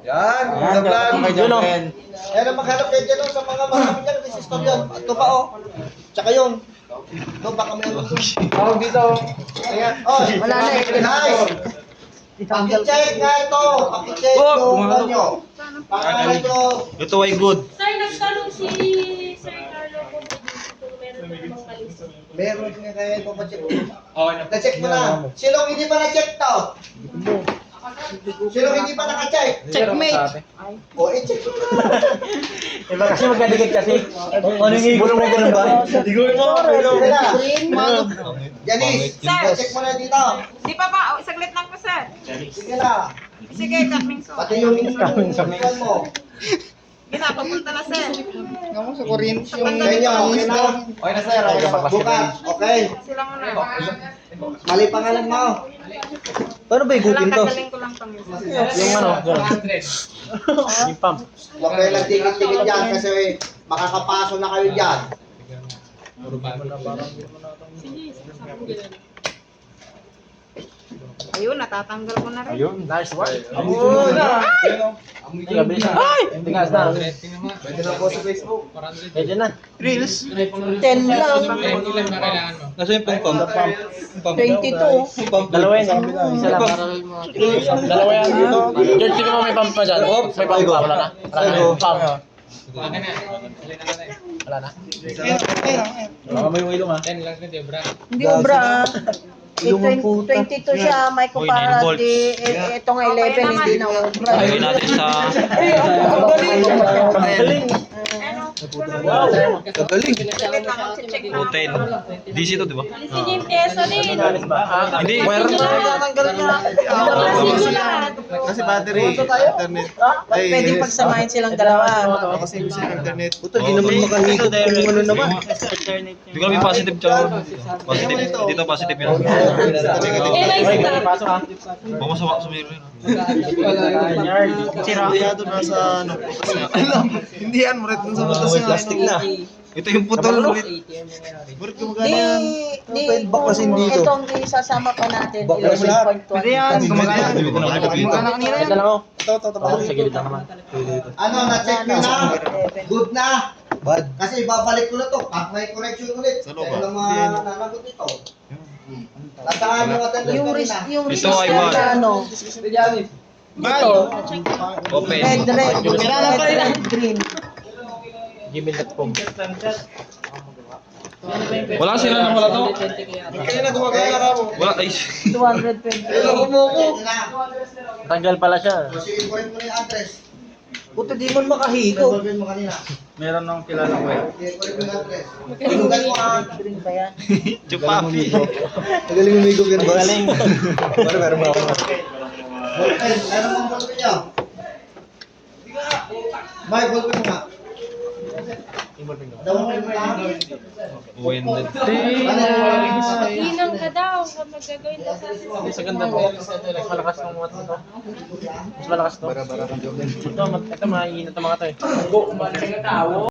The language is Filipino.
Yan, Ayan, vlog. yun o. Yan ang maghanap kayo dyan sa mga marami dyan. Resistor yun. Ito pa oh. Tsaka yun. Ito baka meron. Tawag dito. Ayan. Oh, Wala na eh. Guys, pakicheck nga ito. Pakicheck yung ano. Para ito. Ito ay good. Sir, nagtanong si Sir Carlo kung meron na namang malis. Meron nga kaya ito pa-check. Okay na. Na-check mo na. Sinong hindi pa na-check to? Sinong hindi pa naka-check? Checkmate. O, i-check mo na. Iba kasi magkadikit kasi. Ano yung ibon mo ganun ba? Sige na. Green, Janice, check mo na dito. Di pa ba? Oh, saglit lang po, sir. Sige na. Sige, coming soon. Pati yung income mo. Ginapapunta na, sir. Naman sa Korean. Sa inyo, okay na? Okay na sir. Okay na. Bukas, okay. Sila muna. Mali pangalan mo. Paano ba igutin to? Kagaling ko lang pang Yung ano, gano'n. 100. Yung pump. Huwag kayo lang tingin-tingin dyan kasi makakapaso na kayo dyan. Ayun, natatanggal ko na rin. Ayun, nice work. Ayun na. Gabi siya. Ay! Tigas na. Pwede na po sa Facebook. Pwede na. Reels. 10 lang. Ilan na kailangan mo? Nasa yung pump? 22. Dalawa yan. Isa lang. Dalawa yan dito. George, sino mo may pump pa dyan? May pump pa. Wala na. Wala na. Pump. Wala na. Wala na. Baka may yung ilong ha. 10 lang na, di ba? Hindi obra. 22 siya, may kumpara Uy, 9 volts. di ito nga 11 hindi na obra. Lagay natin sa... Galing. Wow. Kagaling. Saglit lang, check na. 10. DC to, di ba? Alisin niyo yung peso din. Hindi. Wire na. Kasi battery, internet. Pwede pagsamahin silang dalawa. Kasi gusto yung internet. Puta, di naman makahigop kung ano naman. Hindi ko alam yung positive tsaka. Positive. Dito positive yun. Pasok ha. Baka sumiro yun. Sira. Doon nasa ano, butas nga. Alam, hindi yan, murit dun sa butas nga. Plastic na. Ito yung putol ulit. Murit gumagana yan. Itong isasama pa natin. Baklas lahat. 11.1. Pwede yan, gumagana. Gumagana kanina Teka lang ako. Ito. Sa gilid lang naman. Ano, na-check nyo na? Good na? Bad. Kasi ibabalik ko na to. Pag may correction ulit. Sa loob ba? Kaya lang mga nanagot ito. Nasaan yung attendance Yung kanina? yung Ito ay resistor bad. na ano. Ito. Open. Red. Red, green. Gmail.com. Wala sila nang wala to. Kaya na gumagana ka mo. Wala. Ay. 220. Hello mo ko. Tanggal pala siya. Kasi i-correct mo na yung address. Puta, di man makahigo. Correct mo kanina. Meron nang kilala ko eh. I-correct mo yung address. Hinugan mo ah. Green ba yan? Chupapi. Magaling umigop yan, boss. Galing. Meron mo ako. Ballpen, meron mong ballpen niya. Mike, ballpen mo nga. Dawang mo yung Winded. Hinang ka daw kung magagawin na sa atin. Sa ganda mo. Mas malakas ng mga to. Mas malakas to. Ito, maiinit ang mga to eh.